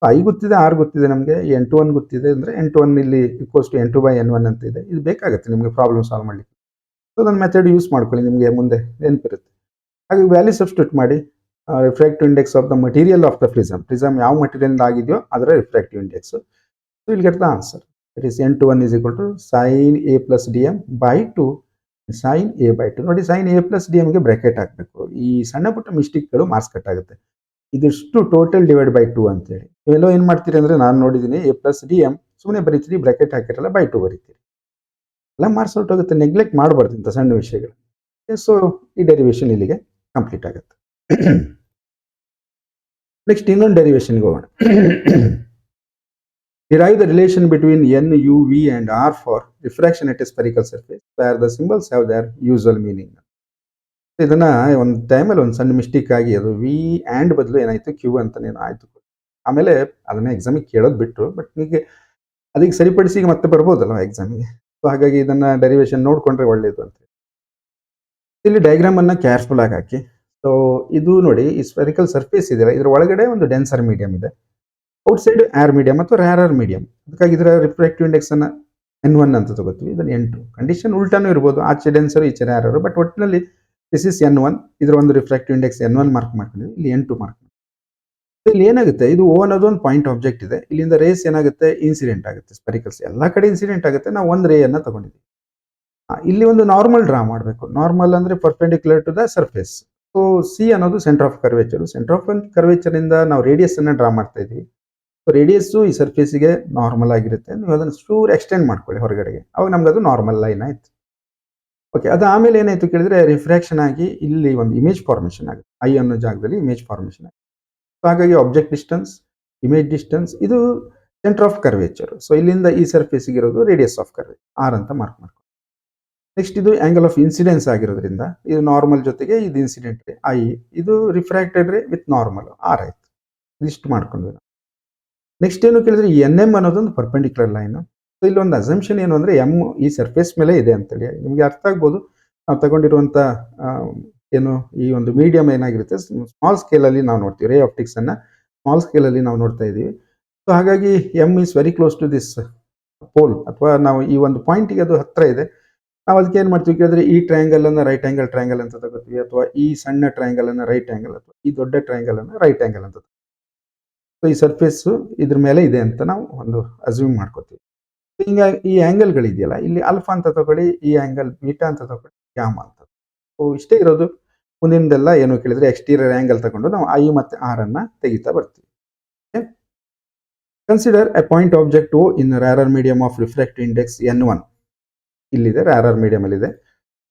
I ಗೊತ್ತಿದೆ, R ಗೊತ್ತಿದೆ, ನಮಗೆ N21 ಗೊತ್ತಿದೆ ಅಂದ್ರೆ N21 ಇಲ್ಲಿ = N2/N1 ಅಂತ ಇದೆ. ಇದು ಬೇಕಾಗುತ್ತೆ ನಿಮಗೆ ಪ್ರಾಬ್ಲಮ್ ಸಾಲ್ವ್ ಮಾಡಲಿಕ್ಕೆ. ಸೊ ನನ್ನ ಮೆಥಡ್ ಯೂಸ್ ಮಾಡ್ಕೊಳ್ಳಿ, ನಿಮಗೆ ಮುಂದೆ ನೆನಪಿರುತ್ತೆ. ಹಾಗೆ ವ್ಯಾಲ್ಯೂ ಸಬ್ಸ್ಟಿಟ್ಯೂಟ್ ಮಾಡಿ, refractive index of the material of the prism ಯಾವ ಮಟೀರಿಯಲ್ ಆಗಿದೆಯೋ ಅದರ refractive index. So will get the answer. It is N21 = sin A + DM/2 sin A/2. ನೋಡಿ sin A + DM ಗೆ ಬ್ರಾಕೆಟ್ ಹಾಕಬೇಕು. ಈ ಸಣ್ಣ ಪುಟ್ಟ ಮಿಸ್ಟೇಕ್ಗಳು ಮಾರ್ಕ್ಸ್ ಕಟ್ ಆಗುತ್ತೆ. ಇದಿಷ್ಟು ಟೋಟಲ್ /2 ಅಂತೇಳಿ. ಇವೆಲ್ಲ ಏನು ಮಾಡ್ತೀರಿ ಅಂದರೆ, ನಾನು ನೋಡಿದ್ದೀನಿ A + DM ಸುಮ್ಮನೆ ಬರೀತೀರಿ, ಬ್ರಾಕೆಟ್ ಹಾಕಿರಲ್ಲ, /2 ಬರೀತೀರಿ, ಎಲ್ಲ ಮಾರ್ಕ್ಸ್ ಔಟ್ ಆಗುತ್ತೆ. ನೆಗ್ಲೆಕ್ಟ್ ಮಾಡಬಾರ್ದು ಇಂಥ ಸಣ್ಣ ವಿಷಯಗಳು. ಸೊ ಈ ಡೆರಿವೇಷನ್ ಇಲ್ಲಿಗೆ ಕಂಪ್ಲೀಟ್ ಆಗುತ್ತೆ. ನೆಕ್ಸ್ಟ್ ಇನ್ನೊಂದು ಡೆರಿವೇಷನ್ಗೆ ಹೋಗೋಣ. Derive the relation between N, U, V and R for diffraction at a spherical surface where the symbols have their usual meaning. ಇದನ್ನ ಒಂದು ಟೈಮಲ್ಲಿ ಒಂದು ಸಣ್ಣ ಮಿಸ್ಟೇಕ್ ಆಗಿ ಅದು V ಆ್ಯಂಡ್ ಬದಲು ಏನಾಯ್ತು Q ಅಂತಾನೇನೋ ಆಯ್ತು. ಆಮೇಲೆ ಅದನ್ನ ಎಕ್ಸಾಮಿಗೆ ಕೇಳೋದು ಬಿಟ್ಟರು, ಬಟ್ ನಿಮಗೆ ಅದಕ್ಕೆ ಸರಿಪಡಿಸಿ ಮತ್ತೆ ಬರ್ಬೋದಲ್ಲ ಎಕ್ಸಾಮಿಗೆ. ಸೊ ಹಾಗಾಗಿ ಇದನ್ನ ಡೆರಿವೇಷನ್ ನೋಡಿಕೊಂಡ್ರೆ ಒಳ್ಳೇದು ಅಂತ. ಇಲ್ಲಿ ಡಯಾಗ್ರಾಮ್ ಅನ್ನ ಕೇರ್ಫುಲ್ ಆಗಿ ಹಾಕಿ. ಸೊ ಇದು ನೋಡಿ, ಈ ಸ್ಫೆರಿಕಲ್ ಸರ್ಫೇಸ್ ಇದೆಯಲ್ಲ, ಇದ್ರ ಒಳಗಡೆ ಒಂದು ಡೆನ್ಸರ್ ಮೀಡಿಯಂ ಇದೆ, ಔಟ್ಸೈಡ್ ಏರ್ ಮೀಡಿಯಂ ಅಥವಾ ರ್ಯಾರರ್ ಮೀಡಿಯಂ. ಅದಕ್ಕಾಗಿ ಇದರ ರಿಫ್ರಾಕ್ಟಿವ್ ಇಂಡೆಕ್ಸ್ ಅನ್ನ N1 ಅಂತ ತಗೋತೀವಿ, ಇದನ್ನು N2. ಕಂಡೀಷನ್ ಉಲ್ಟಾನೂ ಇರ್ಬೋದು, ಆಚೆ ಡೆನ್ಸರ್ ಈಚೆ ರ್ಯಾರರ್, ಬಟ್ ಒಟ್ಟಿನಲ್ಲಿ ದಿಸ್ ಇಸ್ N1. ಇದರ ಒಂದು ರಿಫ್ರಾಕ್ಟಿವ್ ಇಂಡೆಕ್ಸ್ N1 ಮಾರ್ಕ್ ಮಾಡ್ಕೊಂಡಿದ್ವಿ, ಇಲ್ಲಿ N2 ಮಾರ್ಕ್ ಮಾಡಿ. ಇಲ್ಲಿ ಏನಾಗುತ್ತೆ, ಇದು O ಅನ್ನೋದು ಒಂದು ಪಾಯಿಂಟ್ ಆಬ್ಜೆಕ್ಟ್ ಇದೆ. ಇಲ್ಲಿಂದ ರೇಸ್ ಏನಾಗುತ್ತೆ, ಇನ್ಸಿಡೆಂಟ್ ಆಗುತ್ತೆ. ಸ್ಪೆರಿಕಲ್ಸ್ ಎಲ್ಲ ಕಡೆ ಇನ್ಸಿಡೆಂಟ್ ಆಗುತ್ತೆ, ನಾವು ಒಂದು ರೇ ಅನ್ನ ತಗೊಂಡಿದ್ದೀವಿ. ಇಲ್ಲಿ ಒಂದು ನಾರ್ಮಲ್ ಡ್ರಾ ಮಾಡಬೇಕು. ನಾರ್ಮಲ್ ಅಂದ್ರೆ perpendicular to the surface. So C ಅನ್ನೋದು centre of curvature. Centre of curvature ಇಂದ ನಾವು ರೇಡಿಯಸ್ ಅನ್ನ ಡ್ರಾ ಮಾಡ್ತಾ ಇದೀವಿ. ಸೊ ರೇಡಿಯಸ್ಸು ಈ ಸರ್ಫೇಸಿಗೆ ನಾರ್ಮಲ್ ಆಗಿರುತ್ತೆ. ನೀವು ಅದನ್ನು ಚೂರು ಎಕ್ಸ್ಟೆಂಡ್ ಮಾಡ್ಕೊಳ್ಳಿ ಹೊರಗಡೆಗೆ, ಅವಾಗ ನಮ್ಗೆ ಅದು ನಾರ್ಮಲ್ ಲೈನ್ ಆಯ್ತು. ಓಕೆ, ಅದು ಆಮೇಲೆ ಏನಾಯ್ತು ಕೇಳಿದ್ರೆ ರಿಫ್ರಾಕ್ಷನ್ ಆಗಿ ಇಲ್ಲಿ ಒಂದು ಇಮೇಜ್ ಫಾರ್ಮೇಷನ್ ಆಗುತ್ತೆ. I ಅನ್ನೋ ಜಾಗದಲ್ಲಿ ಇಮೇಜ್ ಫಾರ್ಮೇಷನ್ ಆಗುತ್ತೆ. ಸೊ ಹಾಗಾಗಿ ಆಬ್ಜೆಕ್ಟ್ ಡಿಸ್ಟೆನ್ಸ್, ಇಮೇಜ್ ಡಿಸ್ಟೆನ್ಸ್, ಇದು ಸೆಂಟರ್ ಆಫ್ ಕರ್ವೇಚರ್. ಸೊ ಇಲ್ಲಿಂದ ಈ ಸರ್ಫೇಸಿಗೆ ಇರೋದು ರೇಡಿಯಸ್ ಆಫ್ ಕರ್ವೇಚರ್, R ಅಂತ ಮಾರ್ಕ್ ಮಾಡ್ಕೊಳ್ಳಿ. ನೆಕ್ಸ್ಟ್ ಇದು ಆಂಗಲ್ ಆಫ್ ಇನ್ಸಿಡೆನ್ಸ್ ಆಗಿರೋದ್ರಿಂದ ಇದು ನಾರ್ಮಲ್ ಜೊತೆಗೆ ಇದು ಇನ್ಸಿಡೆಂಟ್ ರೇ I, ಇದು ರಿಫ್ರಾಕ್ಟೆಡ್ ರೇ ವಿತ್ ನಾರ್ಮಲ್ R ಆಯ್ತು. ಇದಿಷ್ಟು ಮಾಡ್ಕೊಂಡ್ವಿ. ನೆಕ್ಸ್ಟ್ ಏನು ಕೇಳಿದ್ರೆ NM ಅನ್ನೋದೊಂದು ಪರ್ಪೆಂಡಿಕ್ಯುಲರ್ ಲೈನ್. ಸೊ ಇಲ್ಲೊಂದು ಅಸಂಪ್ಷನ್ ಏನು ಅಂದ್ರೆ M ಈ ಸರ್ಫೇಸ್ ಮೇಲೆ ಇದೆ ಅಂತೇಳಿ ನಿಮಗೆ ಅರ್ಥ ಆಗ್ಬೋದು. ನಾವು ತಗೊಂಡಿರುವಂತ ಏನು ಈ ಒಂದು ಮೀಡಿಯಂ ಏನಾಗಿರುತ್ತೆ, ಸ್ಮಾಲ್ ಸ್ಕೇಲ್ ಅಲ್ಲಿ ನಾವು ನೋಡ್ತೀವಿ. ರೇ ಆಪ್ಟಿಕ್ಸ್ ಅನ್ನ ಸ್ಮಾಲ್ ಸ್ಕೇಲ್ ಅಲ್ಲಿ ನಾವು ನೋಡ್ತಾ ಇದೀವಿ. ಸೊ ಹಾಗಾಗಿ M is very close to this pole, ಅಥವಾ ನಾವು ಈ ಒಂದು ಪಾಯಿಂಟ್ಗೆ ಅದು ಹತ್ರ ಇದೆ. ನಾವು ಅದಕ್ಕೆ ಏನು ಮಾಡ್ತೀವಿ ಕೇಳಿದ್ರೆ, ಈ ಟ್ರಯಾಂಗಲ್ ಅನ್ನ ರೈಟ್ ಆಂಗಲ್ ಟ್ರಯಾಂಗಲ್ ಅಂತ ತಗೋತೀವಿ, ಅಥವಾ ಈ ಸಣ್ಣ ಟ್ರಯಾಂಗಲ್ ಅನ್ನ ರೈಟ್ ಆಂಗಲ್, ಅಥವಾ ಈ ದೊಡ್ಡ ಟ್ರಯಾಂಗಲ್ ಅನ್ನ ರೈಟ್ ಆಂಗಲ್ ಅಂತ. ಸೊ ಈ ಸರ್ಫೇಸ್ ಇದ್ರ ಮೇಲೆ ಇದೆ ಅಂತ ನಾವು ಒಂದು ಅಸ್ಯೂಮ್ ಮಾಡ್ಕೋತೀವಿ. ಹಿಂಗಾಗಿ ಈ ಆಂಗಲ್ಗಳಿದೆಯಲ್ಲ, ಇಲ್ಲಿ ಆಲ್ಫಾ ಅಂತ ತಗೊಳ್ಳಿ, ಈ ಆಂಗಲ್ ಬೀಟಾ ಅಂತ ತಗೊಳ್ಳಿ, ಗ್ಯಾಮಾ ಅಂತ. ಸೊ ಇಷ್ಟೇ ಇರೋದು. ಮುಂದಿನದೆಲ್ಲ ಏನು ಕೇಳಿದ್ರೆ ಎಕ್ಸ್ಟೀರಿಯರ್ ಆಂಗಲ್ ತಗೊಂಡು ನಾವು ಐ ಮತ್ತು ಆರ್ ಅನ್ನ ತೆಗಿತಾ ಬರ್ತೀವಿ. Consider a point object O in rarer medium of refractive index N1. ಇಲ್ಲಿದೆ ರ್ಯಾರರ್ ಮೀಡಿಯಂ ಅಲ್ಲಿ ಇದೆ.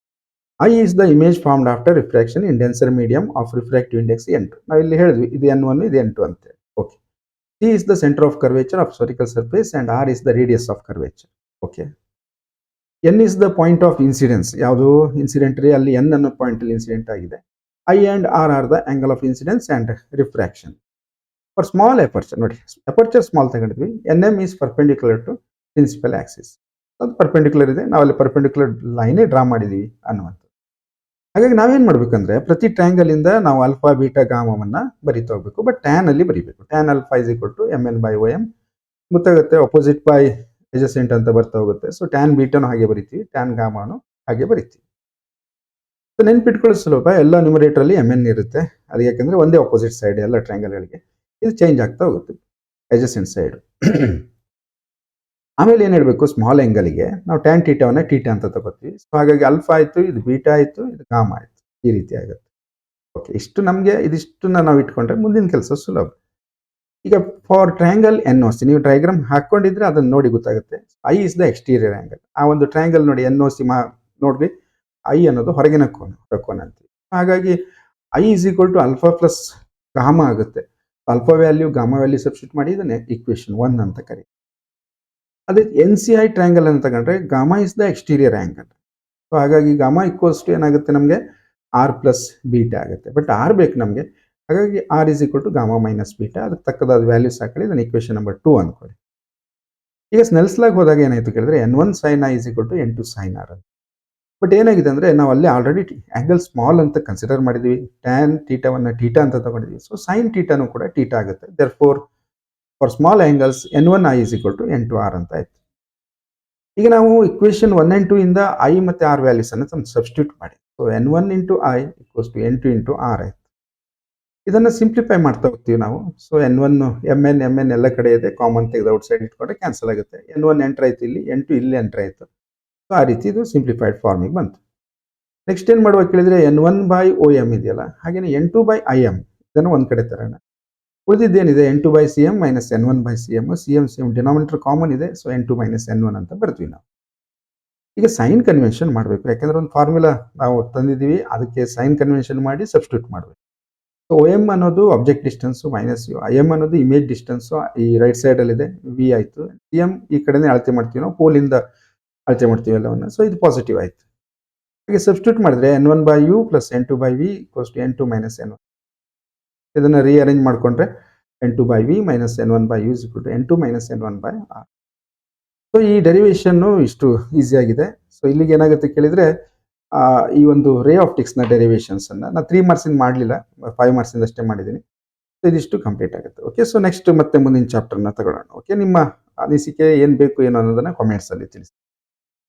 I is the image formed after refraction in denser medium of refractive index N2. ನಾವು ಇಲ್ಲಿ ಹೇಳಿದ್ವಿ ಇದು N1 ಇದು N2 ಅಂತ. Okay. C is the center of curvature of spherical surface and R is the radius of curvature. Okay. N is the point of incidence. ಯಾವುದು incident ರೀ, ಅಲ್ಲಿ N ಅನ್ನೋ ಪಾಯಿಂಟ್ ಅಲ್ಲಿ ಇನ್ಸಿಡೆಂಟ್ ಆಗಿದೆ. I and R are the angle of incidence and refraction. For small aperture ನೋಡಿ, aperture small ತಗೊಂಡಿದ್ವಿ. NM is perpendicular to principal axis. ಅದು perpendicular ಇದೆ, ನಾವಲ್ಲಿ ಪರ್ಪೆಂಡಿಕ್ಯುಲರ್ ಲೈನೇ ಡ್ರಾ ಮಾಡಿದೀವಿ ಅನ್ನುವಂಥದ್ದು. ಹಾಗಾಗಿ ನಾವೇನ್ ಮಾಡ್ಬೇಕಂದ್ರೆ ಪ್ರತಿ ಟ್ರಯಾಂಗಲ್ ಇಂದ ನಾವು ಆಲ್ಫಾ ಬೀಟಾ ಗಾಮವನ್ನ ಬರಿತಾ ಹೋಗ್ಬೇಕು. ಬಟ್ ಟ್ಯಾನ್ ಅಲ್ಲಿ ಬರಿಬೇಕು. Tan alpha is equal to MN/OM ಗೊತ್ತಾಗುತ್ತೆ. ಅಪೋಸಿಟ್ ಬೈ ಅಡ್ಜಸೆಂಟ್ ಅಂತ ಬರ್ತಾ ಹೋಗುತ್ತೆ. ಸೊ ಟ್ಯಾನ್ ಬೀಟಾನು ಹಾಗೆ ಬರಿತೀವಿ, ಟ್ಯಾನ್ ಗಾಮಾನು ಹಾಗೆ ಬರಿತೀವಿ. ಸೊ ನೆನ್ಪಿಟ್ಕೊಳ್ಳೋ ಸುಲಭ, ಎಲ್ಲ ನ್ಯೂಮರೇಟರ್ ಅಲ್ಲಿ MN ಇರುತ್ತೆ. ಅದು ಯಾಕಂದ್ರೆ ಒಂದೇ ಅಪೋಸಿಟ್ ಸೈಡ್ ಎಲ್ಲ ಟ್ರಯಾಂಗಲ್ ಗಳಿಗೆ. ಇದು ಚೇಂಜ್ ಆಗ್ತಾ ಹೋಗುತ್ತೆ ಅಡ್ಜಸೆಂಟ್ ಸೈಡ್. ಆಮೇಲೆ ಏನ್ ಹೇಳ್ಬೇಕು, ಸ್ಮಾಲ್ ಆಂಗಲ್ಗೆ ನಾವು ಟ್ಯಾನ್ ಟೀಟಾವನ್ನ ಟೀಟಾ ಅಂತ ತಗೋತೀವಿ. ಸೊ ಹಾಗಾಗಿ ಅಲ್ಫಾ ಆಯ್ತು, ಇದು ಬೀಟಾ ಆಯ್ತು, ಇದು ಗಾಮಾ ಆಯ್ತು, ಈ ರೀತಿ ಆಗುತ್ತೆ. ಓಕೆ, ಇಷ್ಟು ನಮಗೆ ಇದಿಷ್ಟನ್ನ ನಾವು ಇಟ್ಕೊಂಡ್ರೆ ಮುಂದಿನ ಕೆಲಸ ಸುಲಭ. ಈಗ ಫಾರ್ ಟ್ರಯಾಂಗಲ್ NOC ನೀವು ಡಯಾಗ್ರಾಮ್ ಹಾಕೊಂಡಿದ್ರೆ ಅದನ್ನ ನೋಡಿ ಗೊತ್ತಾಗುತ್ತೆ. I is the exterior angle. ಆ ಒಂದು ಟ್ರಯಾಂಗಲ್ ನೋಡಿ NOC ನೋಡ್ರಿ, ಐ ಅನ್ನೋದು ಹೊರಗಿನ ಕೋನ ಅಂತೀವಿ. ಹಾಗಾಗಿ I is equal to alpha plus gamma ಆಗುತ್ತೆ. Alpha value gamma value substitute ಮಾಡಿ ಇದನ್ನ ಈಕ್ವೇಶನ್ 1 ಅಂತ ಕರೀತೀವಿ. ಅದೇ NCI ಟ್ರಯಾಂಗಲ್ ಅಂತ ತಗೊಂಡ್ರೆ gamma is the exterior angle. So ಹಾಗಾಗಿ ಗಾಮಾ ಈಕ್ವಲ್ಸ್ ಟು ಏನಾಗುತ್ತೆ ನಮಗೆ ಆರ್ ಪ್ಲಸ್ ಬೀಟಾ ಆಗುತ್ತೆ. ಬಟ್ ಆರ್ ಬೇಕು ನಮಗೆ, ಹಾಗಾಗಿ r is equal to gamma minus beta. ಅದಕ್ಕೆ ತಕ್ಕದಾದ ವ್ಯಾಲ್ಯೂಸ್ ಹಾಕೊಳ್ಳಿ, ಇದನ್ನ ಈಕ್ವೇಶನ್ ನಂಬರ್ 2 ಅನ್ಕೊಳ್ಳಿ. ಈಗ ಸ್ನೆಲ್ಸ್ ಲಾಗ್ ಹೋದಾಗ ಏನಾಯ್ತು ಕೇಳಿದ್ರೆ N1 sin I is equal to N2 sin R. But ಏನಾಗಿದೆ ಅಂದ್ರೆ ನಾವು ಅಲ್ಲಿ ಆಲ್ರೆಡಿ ಆಂಗಲ್ ಸ್ಮಾಲ್ ಅಂತ ಕನ್ಸಿಡರ್ ಮಾಡಿದ್ವಿ. ಟ್ಯಾನ್ ಟೀಟಾವನ್ನ ಟೀಟಾ ಅಂತ ತಗೊಂಡಿದ್ವಿ. ಸೊ ಸೈನ್ ಟೀಟಾನು ಕೂಡ ಟೀಟಾ ಆಗುತ್ತೆ. Therefore for small angles N1 I is equal to N2 R ಅಂತ ಆಯ್ತು. ಈಗ ನಾವು ಇಕ್ವೇಶನ್ 1 and 2 ಇಂದ I ಮತ್ತೆ R ವ್ಯಾಲ್ಯೂಸ್ ಅನ್ನು ಸಬ್ಸ್ಟಿಟ್ಯೂಟ್ ಮಾಡಿ. So N1 into I equals to N2 into R ಆಯ್ತು. ಇದನ್ನ ಸಿಂಪ್ಲಿಫೈ ಮಾಡ್ತಾ ಹೋಗ್ತೀವಿ ನಾವು. ಸೊ N1 MN ಎಲ್ಲ ಕಡೆ ಇದೆ, ಕಾಮನ್ ತೆಗೆದು ಔಟ್ ಸೈಡ್ ಇಟ್ಕೊಂಡ್ರೆ ಕ್ಯಾನ್ಸಲ್ ಆಗುತ್ತೆ. N1 ಎಂಟರ್ ಆಯ್ತು ಇಲ್ಲಿ, N2 ಇಲ್ಲಿ ಎಂಟರ್ ಆಯ್ತು. ಸೊ ಆ ರೀತಿ ಇದು ಸಿಂಪ್ಲಿಫೈಡ್ ಫಾರ್ಮಿಗೆ ಬಂತು. ನೆಕ್ಸ್ಟ್ ಏನ್ ಮಾಡುವ ಕೇಳಿದ್ರೆ N1/OM ಇದೆಯಲ್ಲ, ಹಾಗೇನೆ N2/IM ಇದನ್ನು ಒಂದ್ ಕಡೆ ತರೋಣ. ಉಳಿದಿದ್ದೇನಿದೆ N2/CM minus N1/CM. CM denominator common ಇದೆ. ಸೊ N2 ಮೈನಸ್ N1 ಅಂತ ಬರ್ತೀವಿ ನಾವು. ಈಗ ಸೈನ್ ಕನ್ವೆನ್ಷನ್ ಮಾಡಬೇಕು, ಯಾಕಂದ್ರೆ ಒಂದು ಫಾರ್ಮುಲಾ ನಾವು ತಂದಿದ್ದೀವಿ, ಅದಕ್ಕೆ ಸೈನ್ ಕನ್ವೆನ್ಷನ್ ಮಾಡಿ ಸಬ್ಸ್ಟಿಟ್ಯೂಟ್ ಮಾಡಬೇಕು. ಸೊ OM ಅನ್ನೋದು ಆಬ್ಜೆಕ್ಟ್ ಡಿಸ್ಟೆನ್ಸ್ ಮೈನಸ್ IM ಅನ್ನೋದು ಇಮೇಜ್ ಡಿಸ್ಟೆನ್ಸ್ ಈ ರೈಟ್ ಸೈಡ್ ಅಲ್ಲಿ ಇದೆ, V ಆಯ್ತು. CM ಈ ಕಡೆನೇ ಅಳತೆ ಮಾಡ್ತೀವಿ ನಾವು, ಪೋಲ್ ಇಂದ ಅಳತೆ ಮಾಡ್ತೀವಿ ಎಲ್ಲವನ್ನ. ಸೊ ಇದು ಪಾಸಿಟಿವ್ ಆಯ್ತು. ಹಾಗೆ ಸಬ್ಸ್ಟಿಟ್ಯೂಟ್ ಮಾಡಿದ್ರೆ N1/U plus N2/V equals to N2 minus N1. ಇದನ್ನ ರೀಅರೇಂಜ್ ಮಾಡ್ಕೊಂಡ್ರೆ N2/V minus N1/U is equal to N2 minus N1/R. So ಈ ಡೆರಿವೇಶನ್ ಇಷ್ಟು ಈಸಿ ಆಗಿದೆ. ಸೊ ಇಲ್ಲಿಗೆ ಏನಾಗುತ್ತೆ ಕೇಳಿದ್ರೆ ಈ ಒಂದು ರೇ ಆಪ್ಟಿಕ್ಸ್ ನ ಡೆರಿವೇಶನ್ಸ್ ಅನ್ನ ನಾನು 3 ಮಾರ್ಕ್ಸ್ ಇಂದ ಮಾಡಲಿಲ್ಲ, 5 ಮಾರ್ಕ್ಸ್ ಇಂದ ಅಷ್ಟೇ ಮಾಡಿದ್ದೀನಿ. ಸೊ ಇದಿಷ್ಟು ಕಂಪ್ಲೀಟ್ ಆಗುತ್ತೆ. ಓಕೆ, ಸೊ ನೆಕ್ಸ್ಟ್ ಮತ್ತೆ ಮುಂದಿನ ಚಾಪ್ಟರ್ ನ ತಗೊಳ್ಳೋಣ. ಓಕೆ, ನಿಮ್ಮ ಅನಿಸಿಕೆ ಏನ್ ಬೇಕು ಏನು ಅನ್ನೋದನ್ನ ಕಾಮೆಂಟ್ಸ್ ಅಲ್ಲಿ ತಿಳಿಸಿ.